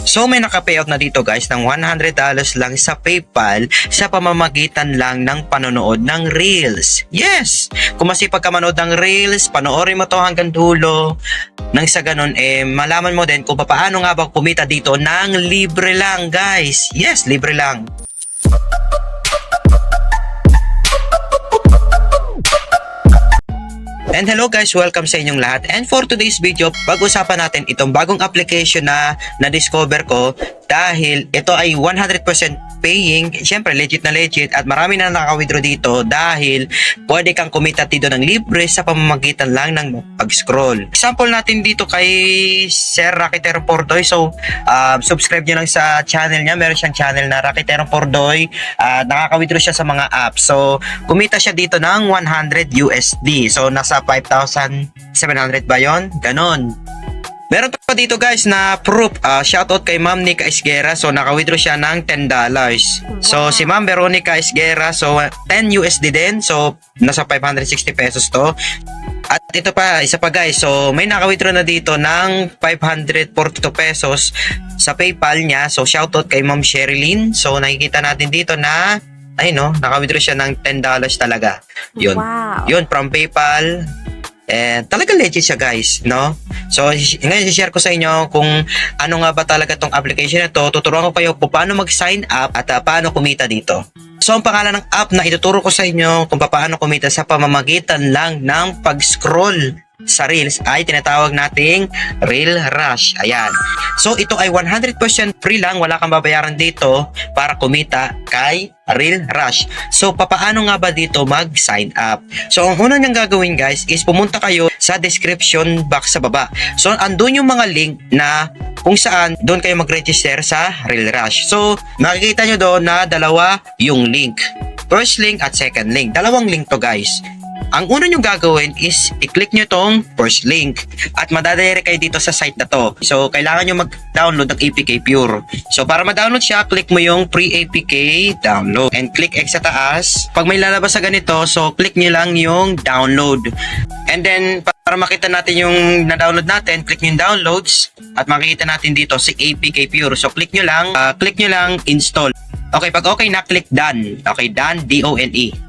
So may naka-payout na dito guys ng $100 lang sa PayPal sa pamamagitan lang ng panonood ng Reels. Yes! Kung masipag ka manood ng Reels, panoorin mo to hanggang dulo. Nang sa ganun malaman mo din kung paano nga ba kumita dito ng libre lang guys. Yes, libre lang. And hello guys, welcome sa inyong lahat. And for today's video, pag-usapan natin itong bagong application na na-discover ko dahil ito ay 100% paying, syempre legit na legit at marami na nakaka-withdraw dito dahil pwede kang kumita dito ng libre sa pamamagitan lang ng pag-scroll. Example natin dito kay Sir Rakitero Pordoy. So, subscribe nyo lang sa channel niya. Meron siyang channel na Rakitero Pordoy. Nakaka-withdraw siya sa mga apps. So, kumita siya dito ng 100 USD. So, nasa 5,700 ba yun? Ganon. Meron pa dito guys na proof. Shoutout kay Ma'am Nika Esguera. So naka-withdraw siya ng $10. So si Ma'am Veronica Esguera, so 10 USD din. So nasa 560 pesos to. At ito pa, isa pa guys. So may naka-withdraw na dito ng 542 pesos sa PayPal niya. So shoutout kay Ma'am Sherilyn. So nakikita natin dito na naka-withdraw siya ng $10 talaga. Yun. Wow. Yun from PayPal. Talaga legit siya guys, no? So ngayon i-share ko sa inyo kung ano nga ba talaga tong application na to. Tuturuan ko kayo kung paano mag-sign up at paano kumita dito. So ang pangalan ng app na ituturo ko sa inyo kung paano kumita sa pamamagitan lang ng pag-scroll sa Reels ay tinatawag nating Reel Rush. Ayan. So ito ay 100% free lang, wala kang babayaran dito para kumita kay Reel Rush. So papaano nga ba dito mag-sign up? So ang una niyang gagawin guys is pumunta kayo sa description box sa baba. So andun yung mga link na kung saan doon kayo mag-register sa Reel Rush. So makikita nyo doon na dalawa yung link. First link at second link. Dalawang link to guys. Ang una nyo gagawin is i-click nyo tong first link at madadirect kayo dito sa site na to. So, kailangan nyo mag-download ng APK Pure. So, para ma-download siya, click mo yung pre-APK download and click X sa taas. Pag may lalabas sa ganito, so click nyo lang yung download. And then, para makita natin yung na-download natin, click nyo yung downloads at makikita natin dito si APK Pure. So, click nyo lang install. Okay, pag okay na, click done. Okay, done, D-O-N-E.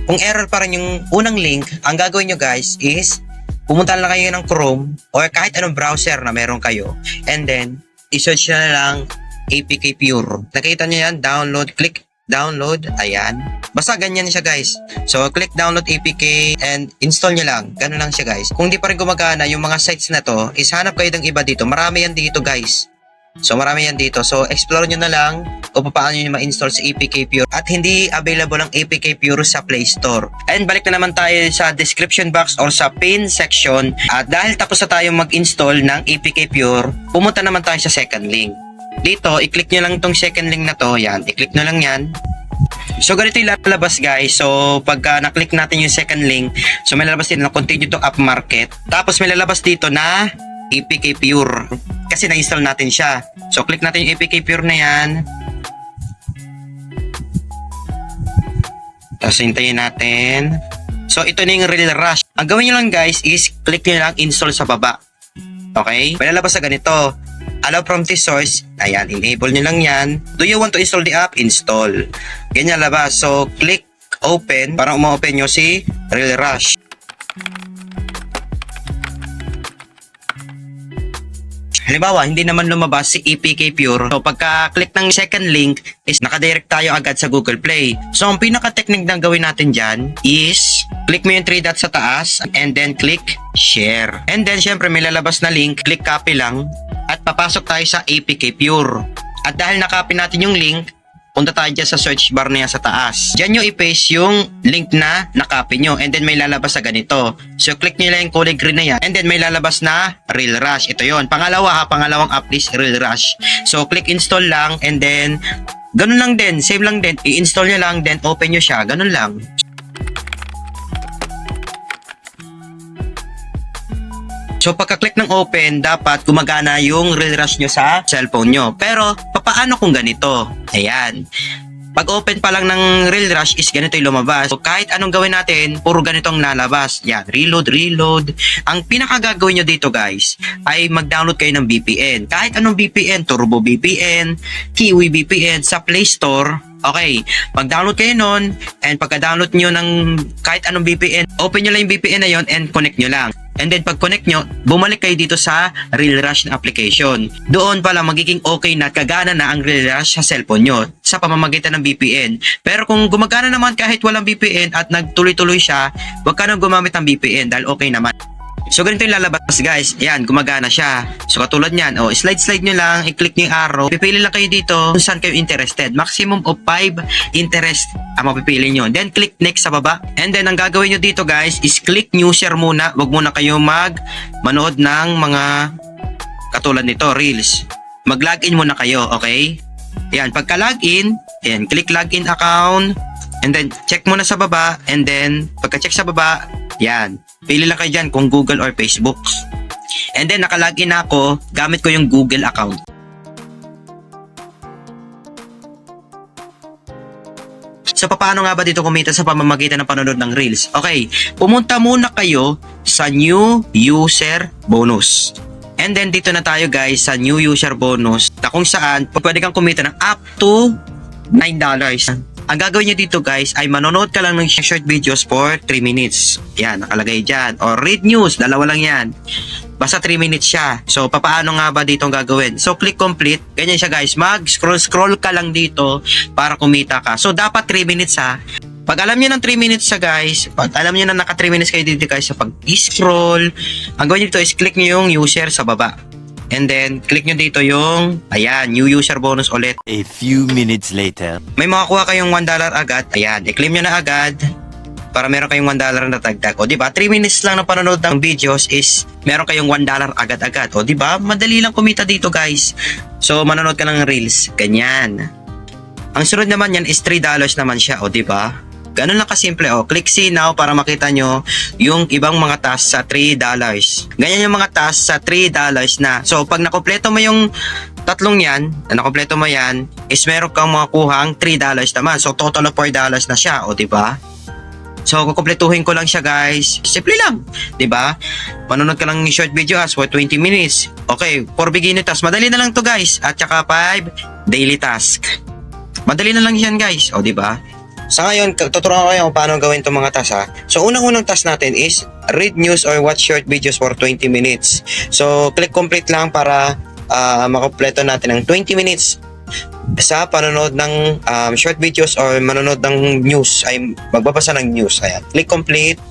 Kung error pa rin yung unang link, ang gagawin nyo guys is pumunta lang kayo ng Chrome or kahit anong browser na meron kayo. And then, i-search na lang APK Pure. Nakita nyo yan, download, click download, ayan. Basta ganyan siya guys. So, click download APK and install nyo lang. Ganun lang siya guys. Kung di pa rin gumagana yung mga sites na to, is hanap kayo ng iba dito. Marami yan dito guys. So marami yan dito. So explore nyo na lang kung paano nyo ma-install sa APK Pure at hindi available ang APK Pure sa Play Store. And balik na naman tayo sa description box or sa pin section. At dahil tapos na tayo mag-install ng APK Pure, pumunta naman tayo sa second link. Dito, i-click nyo lang tong second link na to. Yan, i-click nyo lang yan. So ganito yung lalabas guys. So pagka na-click natin yung second link, so may lalabas dito na continue to up market. Tapos may lalabas dito na APK Pure kasi na-install natin siya. So click natin yung APK Pure na yan. Tapos hintayin natin. So ito na yung Reel Rush. Ang gawin nyo lang guys is click nyo lang install sa baba. Okay? May lalabas sa ganito. Allow from this source. Ayan, enable nyo lang yan. Do you want to install the app? Install. Ganyan labas. So click open para ma-open nyo si Reel Rush. Halimbawa, hindi naman lumabas si APK Pure. So, pagka-click ng second link, is nakadirect tayo agad sa Google Play. So, ang pinaka-technique na gawin natin dyan is click mo yung 3 dots sa taas and then click share. And then, syempre, may lalabas na link. Click copy lang at papasok tayo sa APK Pure. At dahil nakopy natin yung link, punta tayo dyan sa search bar na yan sa taas. Diyan nyo i-paste yung link na nakopy nyo and then may lalabas sa ganito. So click nyo lang yung kulay green na yan and then may lalabas na Reel Rush. Ito yon. Pangalawang app is Reel Rush. So click install lang and then ganun lang din, save lang din. I-install nyo lang then open nyo siya. Ganun lang. So pagka-click ng open, dapat gumagana yung Reel Rush nyo sa cellphone nyo. Pero papaano kung ganito? Ayan. Pag open pa lang ng Real Rush is ganito yung lumabas. So kahit anong gawin natin, puro ganitong lalabas. Yan, reload. Ang pinakagagawin nyo dito guys, ay mag-download kayo ng VPN. Kahit anong VPN, Turbo VPN, Kiwi VPN sa Play Store. Okay, mag-download kayo nun, and pagka-download nyo ng kahit anong VPN, open nyo lang yung VPN na yon and connect nyo lang. And then pag connect nyo, bumalik kayo dito sa Real Rush na application. Doon pala magiging okay na at kagana na ang Real Rush sa cellphone nyo sa pamamagitan ng VPN. Pero kung gumagana naman kahit walang VPN at nagtuloy-tuloy siya, huwag ka nang gumamit ng VPN dahil okay naman. So ganito yung lalabas guys. Yan, gumagana siya. So katulad niyan, slide nyo lang, i-click nyo yung arrow. Pipili lang kayo dito kung saan kayo interested. Maximum of 5 interest ang mapipili nyo. Then click next sa baba. And then ang gagawin nyo dito guys is click new share muna. Wag muna kayo manood ng mga katulad nito, Reels. Mag-login muna kayo, okay? Yan, pagka-login, yan, click login account. And then check muna sa baba. And then pagka-check sa baba, yan. Pili lang kayo dyan kung Google or Facebook. And then nakalagin na ako, gamit ko yung Google account. So paano nga ba dito kumita sa pamamagitan ng panonood ng Reels? Okay, pumunta muna kayo sa New User Bonus. And then dito na tayo guys sa New User Bonus na kung saan pwede kang kumita ng up to $9. Ang gagawin nyo dito guys ay manonood ka lang ng short videos for 3 minutes. Yan, nakalagay dyan. O read news, dalawa lang yan. Basta 3 minutes siya. So, papaano nga ba dito ang gagawin? So, click complete. Ganyan siya guys. Mag-scroll ka lang dito para kumita ka. So, dapat 3 minutes ha. Pag alam nyo ng 3 minutes siya guys, pag alam nyo na naka 3 minutes kayo dito guys sa pag-scroll, ang gawin nyo dito is click nyo yung user sa baba. And then, click nyo dito yung, ayan, new user bonus ulit. A few minutes later. May makakuha kayong $1 agad. Ayan, i-claim nyo na agad para meron kayong $1 na tagdag. O, diba? 3 minutes lang na panonood ng videos is meron kayong $1 agad-agad. O, diba? Madali lang kumita dito, guys. So, manonood ka ng Reels. Ganyan. Ang sunod naman yan is $3 naman siya. O, diba? Ganun lang kasimple. O, click see now para makita nyo yung ibang mga tasks sa $3. Ganyan yung mga tasks sa $3 na. So, pag nakompleto mo yung tatlong yan, na nakompleto mo yan, is meron kang makuhang $3 naman. So, total of $4 na siya. O, diba? So, kukumpletuhin ko lang siya, guys. Simple lang. Diba? Manonood ka lang ng short video as for 20 minutes. Okay, for beginner task. Madali na lang to guys. At saka 5 daily task. Madali na lang yan, guys. O, diba? Sa ngayon, tuturuan ko kayo kung paano gawin itong mga task ha. So, unang-unang task natin is read news or watch short videos for 20 minutes. So, click complete lang para makompleto natin ng 20 minutes sa panonood ng short videos or manonood ng news. Ay, magbabasa ng news. Ayan. Click complete.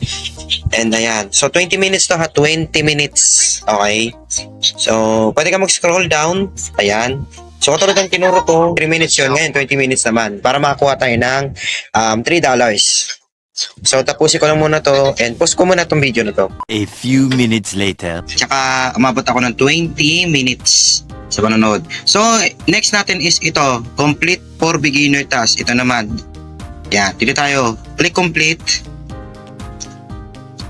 And ayan. So, 20 minutes to ha. 20 minutes. Okay. So, pwede ka mag-scroll down. Ayan. So, katulad ng tinuro ko, 3 minutes yun. Ngayon, 20 minutes naman. Para makakuha tayo ng $3. So, tapusin ko lang muna to and post ko muna tong video na to. A few minutes later. Tsaka, umabot ako ng 20 minutes sa panonood. So, next natin is ito. Complete for beginner task. Ito naman. Yan. Dito tayo. Click complete.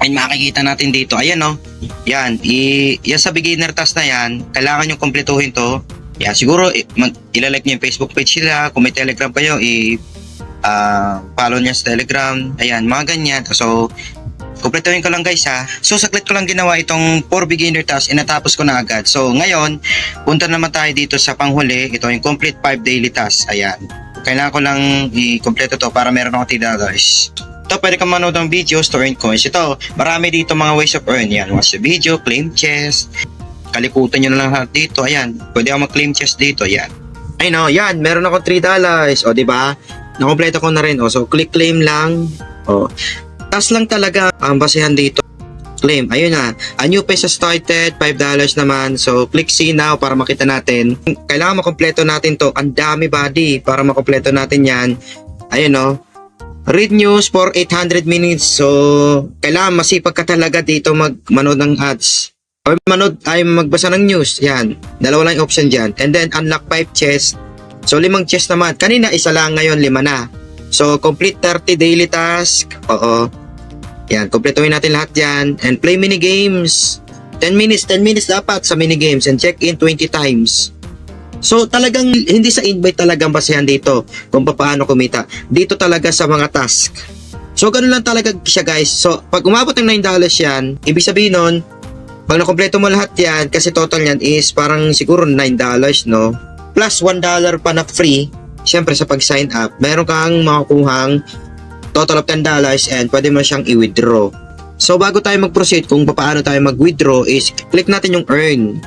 And makikita natin dito. Ayan, no? Yan. Yan sa beginner task na yan. Kailangan nyo kompletuhin to. Yeah, siguro ilalike niyo yung Facebook page nila. Kung may Telegram kayo, follow niya sa Telegram. Ayan, mga ganyan. So, kumpletuhin ko lang guys ha. So, saklit ko lang ginawa itong for beginner task. Natapos ko na agad. So, ngayon, punta naman tayo dito sa panghuli. Ito yung complete 5 daily tasks. Ayan. Kailangan ko lang i-kompleto to para meron ako $3. Ito, pwede kang manood ng videos to earn coins. Ito, marami dito mga ways of earn. Yan, watch the video, claim chest. Kalikutan nyo na lang lahat dito. Ayan. Pwede ako mag-claim chest dito. Ayan. Ayun o. Yan. Meron ako $3. O, diba? Nakompleto ko na rin. O, so, click claim lang. O. Tas lang talaga ang basehan dito. Claim. Ayun na. A new phase has started. $5 naman. So, click see now para makita natin. Kailangan makompleto natin to. Ang dami body para makompleto natin yan. Ayun o. Read news for 800 minutes. So, kailangan masipag ka talaga dito manood ng ads. Or magbasa ng news. Yan. Dalawa lang yung option dyan. And then, unlock 5 chests. So, 5 chests naman. Kanina, isa lang. Ngayon, 5 na. So, complete 30 daily task. Oo. Yan. Kompletuhin natin lahat yan. And play mini games. 10 minutes dapat sa mini games. And check in 20 times. So talagang hindi sa invite talagang basehan dito kung paano kumita. Dito talaga sa mga task. So ganun lang talaga siya guys. So pag umabot ng $9 yan, ibig sabihin nun, pag nakompleto mo lahat yan, kasi total yan is parang siguro $9, no? Plus $1 pa na free, syempre sa pag-sign up, meron kang makukuhang total of $10 and pwede mo siyang i-withdraw. So bago tayo mag-proceed kung paano tayo mag-withdraw is click natin yung earn.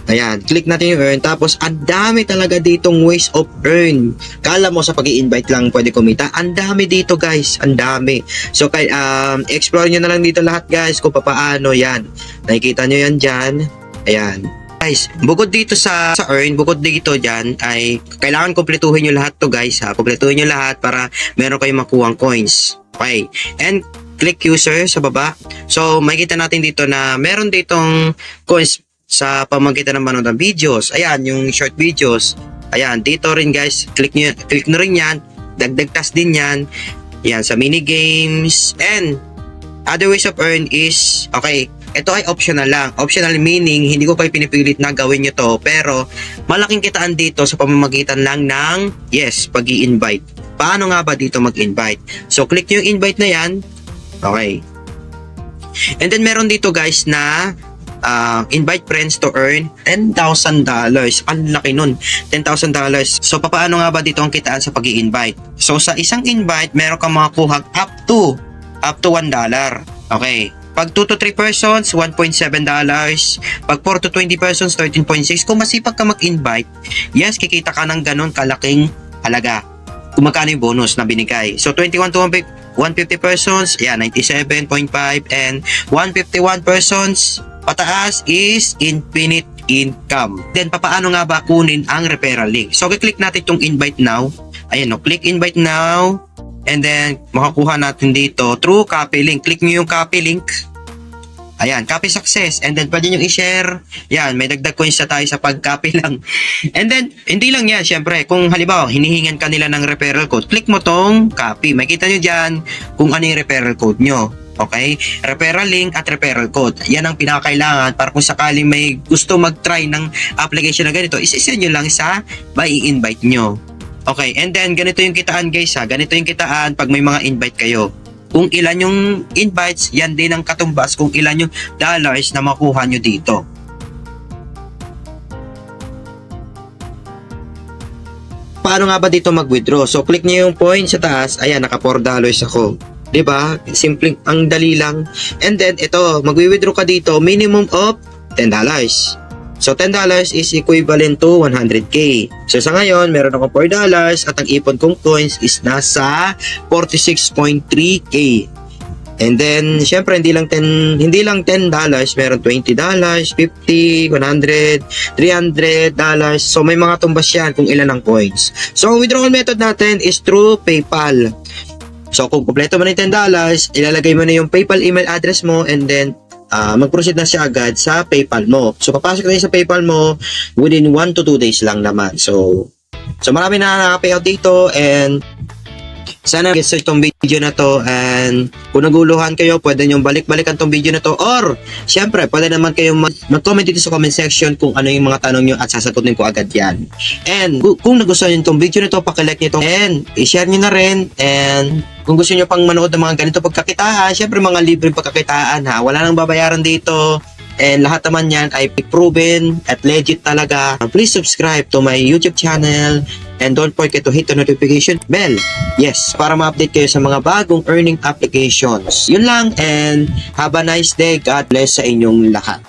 Ayan, click natin yung earn. Tapos, ang dami talaga ditong ways of earn. Kala mo sa pag-i-invite lang pwede kumita. Ang dami dito, guys. Ang dami. So, explore nyo na lang dito lahat, guys, kung paano yan. Nakikita nyo yan dyan. Ayan. Guys, bukod dito sa earn, bukod dito dyan, ay kailangan kumpletuhin nyo lahat to, guys, ha. Kumpletuhin nyo lahat para meron kayong makuhang coins. Okay. And, click user sa baba. So, makikita natin dito na meron ditong coins sa pamamagitan ng manood ng videos. Ayan, yung short videos. Ayan, dito rin guys, click nyo rin yan. Dagdag task din yan. Ayan, sa mini games. And, other ways of earn is, okay, ito ay optional lang. Optional meaning, hindi ko kayo pinipilit na gawin nyo to. Pero, malaking kitaan dito sa pamamagitan lang ng, yes, pag-i-invite. Paano nga ba dito mag-invite? So, click nyo yung invite na yan. Okay. And then, meron dito guys na invite friends to earn $10,000. Ang laki nun, $10,000. So, paano nga ba dito ang kitaan sa pag-i-invite? So, sa isang invite, meron kang makakuha up to $1. Okay. Pag 2 to 3 persons, $1.7. Pag 4 to 20 persons, 13.6. Kung masipag ka mag-invite, yes, kikita ka ng ganun kalaking halaga. Kung magkano yung bonus na binigay. So, 21 to 150 persons, yeah, 97.5. And 151 persons, pataas is infinite income. Then, paano nga ba kunin ang referral link? So, click natin itong invite now. Ayan, no, click invite now. And then, makakuha natin dito through copy link. Click nyo yung copy link. Ayan, copy success. And then, pwede nyo i-share. Yan, may dagdag coins na tayo sa pag-copy lang. And then, hindi lang yan, syempre. Kung halimbawa, hinihingan ka nila ng referral code, click mo tong copy. Makita nyo dyan kung ano yung referral code nyo. Okay? Referral link at referral code. Yan ang pinakakailangan para kung sakaling may gusto mag-try ng application na ganito, isisend nyo lang sa i-invite nyo. Okay, and then ganito yung kitaan guys ha. Ganito yung kitaan pag may mga invite kayo. Kung ilan yung invites, yan din ang katumbas kung ilan yung dollars na makuha nyo dito. Paano nga ba dito mag-withdraw? So, click nyo yung point sa taas. Ayan, naka $4 ako. Diba? Simpleng, ang dali lang. And then, ito, mag-withdraw ka dito, minimum of $10. So, $10 is equivalent to 100k. So, sa ngayon, meron ako $4 at ang ipon kong coins is nasa 46.3k. And then, syempre, hindi lang $10, meron $20, $50, $100, $300. So, may mga tumbas yan kung ilan ang coins. So, ang withdrawal method natin is through PayPal. So, kung kumpleto mo na yung $10, ilalagay mo na yung PayPal email address mo and then mag-proceed na siya agad sa PayPal mo. So, papasok na yun sa PayPal mo within 1 to 2 days lang naman. So marami na nakaka-payout dito and sana guys itong video na to and kung naguluhan kayo, pwede nyo balik-balikan tong video na to or syempre, pwede naman kayo mag-comment dito sa comment section kung ano yung mga tanong nyo at sasagutin ko agad yan. And kung nagustuhan nyo itong video na to, pakilike nyo to and i-share nyo na rin and kung gusto nyo pang manood ng mga ganito pagkakitaan, syempre mga libreng pagkakitaan ha, wala nang babayaran dito. And lahat naman yan ay proven at legit talaga. Please subscribe to my YouTube channel and don't forget to hit the notification bell. Yes, para ma-update kayo sa mga bagong earning applications. Yun lang and have a nice day. God bless sa inyong lahat.